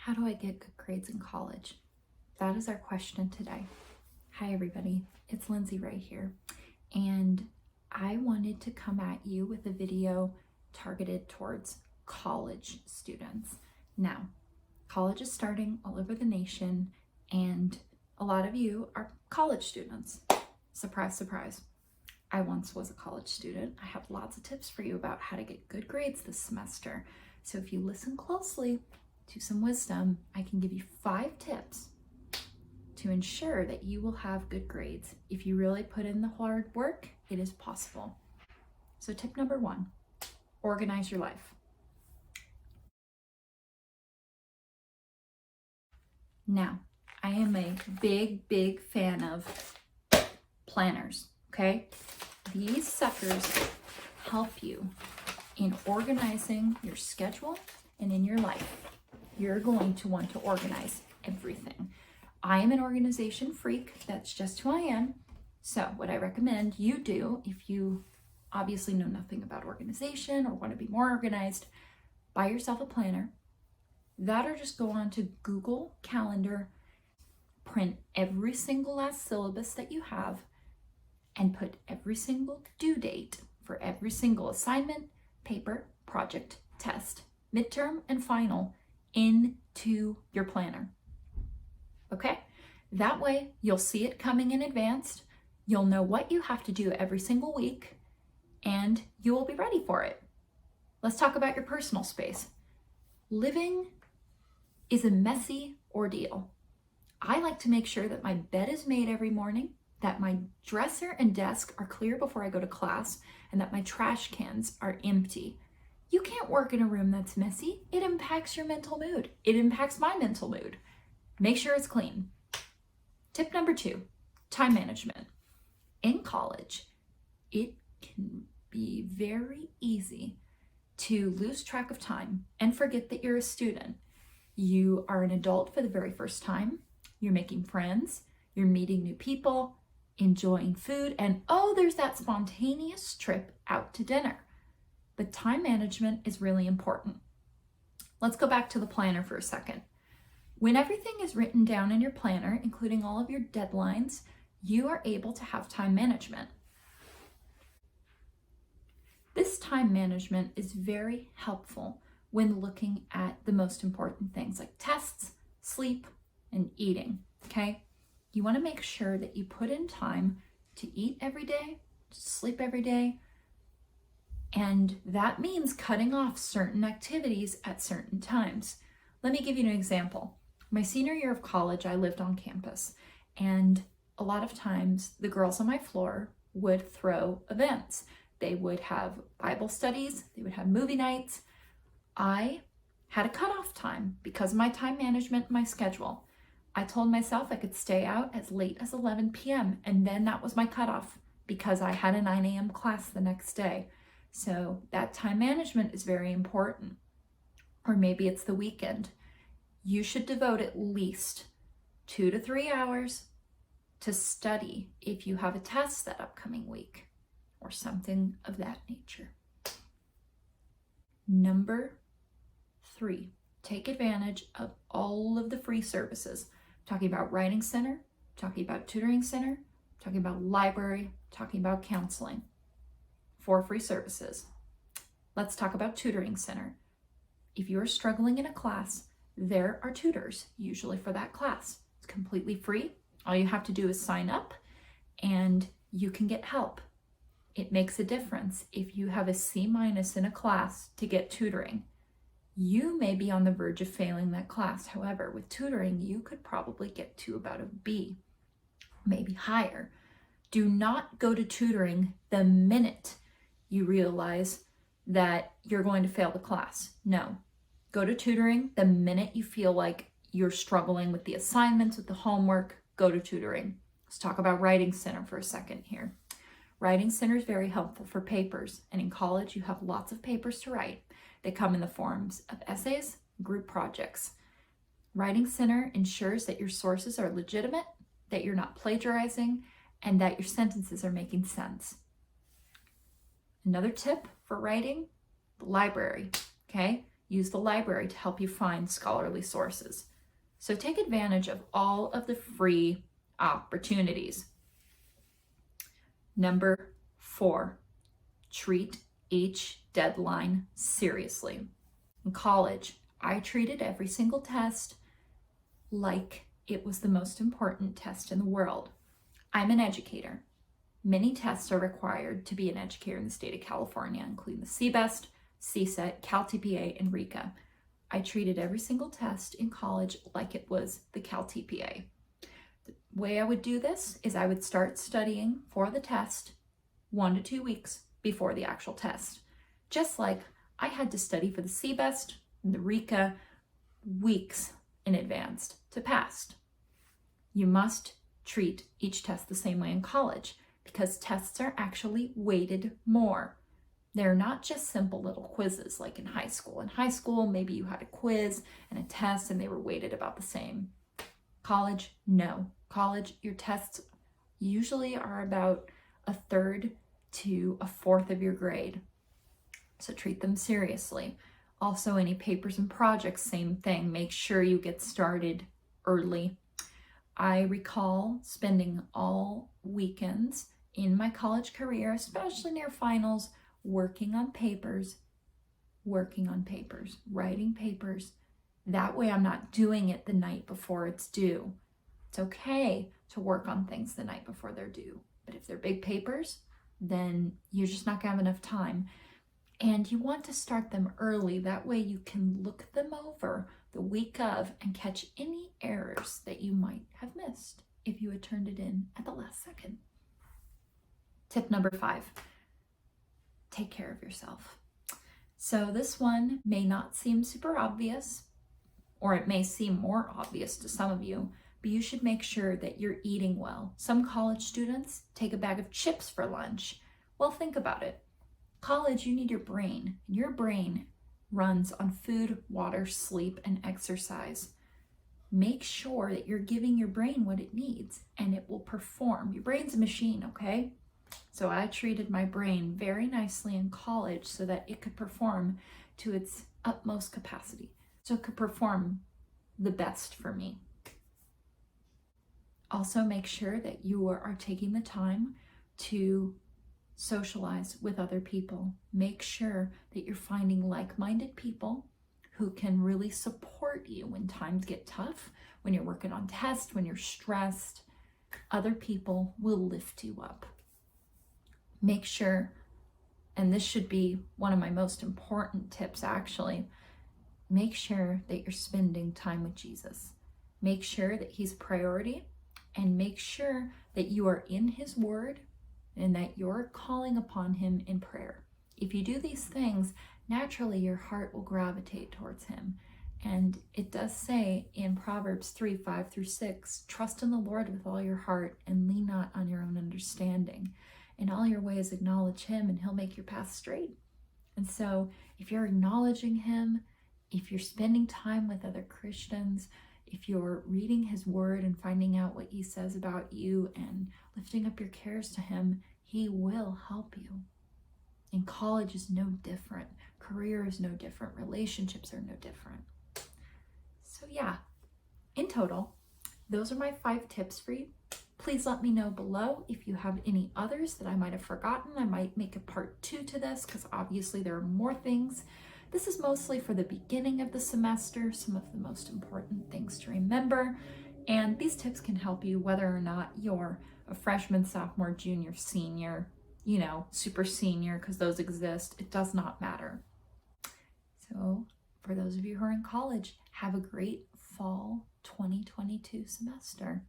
How do I get good grades in college? That is our question today. Hi everybody, it's Lindsay right here, and I wanted to come at you with a video targeted towards college students. Now, college is starting all over the nation, and a lot of you are college students. Surprise, surprise. I once was a college student. I have lots of tips for you about how to get good grades this semester. So if you listen closely to some wisdom, I can give you 5 tips to ensure that you will have good grades. If you really put in the hard work, it is possible. So tip number 1, organize your life. Now, I am a big fan of planners, okay? These suckers help you in organizing your schedule and in your life. You're going to want to organize everything. I am an organization freak. That's just who I am. So what I recommend you do, if you obviously know nothing about organization or want to be more organized, buy yourself a planner. That, or just go on to Google Calendar, print every single last syllabus that you have, and put every single due date for every single assignment, paper, project, test, midterm, and final into your planner. Okay? That way, you'll see it coming in advance. You'll know what you have to do every single week, and you will be ready for it. Let's talk about your personal space. Living is a messy ordeal. I like to make sure that my bed is made every morning, that my dresser and desk are clear before I go to class, and that my trash cans are empty. You can't work in a room that's messy. It impacts your mental mood. It impacts my mental mood. Make sure it's clean. Tip number 2, time management. In college, it can be very easy to lose track of time and forget that you're a student. You are an adult for the very first time. You're making friends. You're meeting new people, enjoying food, and oh, there's that spontaneous trip out to dinner. But time management is really important. Let's go back to the planner for a second. When everything is written down in your planner, including all of your deadlines, you are able to have time management. This time management is very helpful when looking at the most important things like tests, sleep, and eating, okay? You want to make sure that you put in time to eat every day, to sleep every day, and that means cutting off certain activities at certain times. Let me give you an example. My senior year of college, I lived on campus, and a lot of times the girls on my floor would throw events. They would have Bible studies, they would have movie nights. I had a cutoff time because of my time management and my schedule. I told myself I could stay out as late as 11 p.m. and then that was my cutoff because I had a 9 a.m. class the next day. So that time management is very important. Or maybe it's the weekend. You should devote at least 2 to 3 hours to study if you have a test that upcoming week or something of that nature. Number 3, take advantage of all of the free services. I'm talking about Writing Center, I'm talking about Tutoring Center, I'm talking about library, I'm talking about counseling. 4 free services. Let's talk about Tutoring Center. If you're struggling in a class, there are tutors, usually for that class. It's completely free. All you have to do is sign up and you can get help. It makes a difference if you have a C- in a class to get tutoring. You may be on the verge of failing that class. However, with tutoring, you could probably get to about a B, maybe higher. Do not go to tutoring the minute you realize that you're going to fail the class. No, go to tutoring the minute you feel like you're struggling with the assignments, with the homework, go to tutoring. Let's talk about Writing Center for a second here. Writing Center is very helpful for papers, and in college you have lots of papers to write. They come in the forms of essays, group projects. Writing Center ensures that your sources are legitimate, that you're not plagiarizing, and that your sentences are making sense. Another tip for writing, the library, okay? use the library to help you find scholarly sources. So take advantage of all of the free opportunities. Number 4, treat each deadline seriously. In college, I treated every single test like it was the most important test in the world. I'm an educator. Many tests are required to be an educator in the state of California, including the CBEST, CSET, CalTPA, and RECA. I treated every single test in college like it was the CalTPA. The way I would do this is I would start studying for the test 1 to 2 weeks before the actual test. Just like I had to study for the CBEST and the RECA weeks in advance to pass. You must treat each test the same way in college because tests are actually weighted more. They're not just simple little quizzes like in high school. In high school, maybe you had a quiz and a test and they were weighted about the same. College, no. College, your tests usually are about 1/3 to 1/4 of your grade. So treat them seriously. Also, any papers and projects, same thing. Make sure you get started early. I recall spending all weekends in my college career, especially near finals, working on papers, writing papers. That way I'm not doing it the night before it's due. It's okay to work on things the night before they're due. But if they're big papers, then you're just not gonna have enough time. And you want to start them early. That way you can look them over the week of and catch any errors that you might have missed if you had turned it in at the last second. Tip number 5, take care of yourself. So this one may not seem super obvious, or it may seem more obvious to some of you, but you should make sure that you're eating well. Some college students take a bag of chips for lunch. Well, think about it. College, you need your brain. Your brain runs on food, water, sleep, and exercise. Make sure that you're giving your brain what it needs and it will perform. Your brain's a machine, okay? So I treated my brain very nicely in college so that it could perform to its utmost capacity. So it could perform the best for me. Also, make sure that you are taking the time to socialize with other people. Make sure that you're finding like-minded people who can really support you when times get tough, when you're working on tests, when you're stressed. Other people will lift you up. Make sure, and this should be one of my most important tips actually, make sure that you're spending time with Jesus. Make sure that he's a priority, and make sure that you are in his word and that you're calling upon him in prayer. If you do these things, naturally your heart will gravitate towards him. And it does say in Proverbs 3:5-6, trust in the Lord with all your heart and lean not on your own understanding. In all your ways acknowledge him and he'll make your path straight. And so if you're acknowledging him, if you're spending time with other Christians, if you're reading his word and finding out what he says about you and lifting up your cares to him, he will help you. And college is no different. Career is no different. Relationships are no different. So yeah, in total, those are my 5 tips for you. Please let me know below if you have any others that I might have forgotten. I might make a part 2 to this because obviously there are more things. This is mostly for the beginning of the semester, some of the most important things to remember. And these tips can help you whether or not you're a freshman, sophomore, junior, senior, super senior, because those exist. It does not matter. So for those of you who are in college, have a great fall 2022 semester.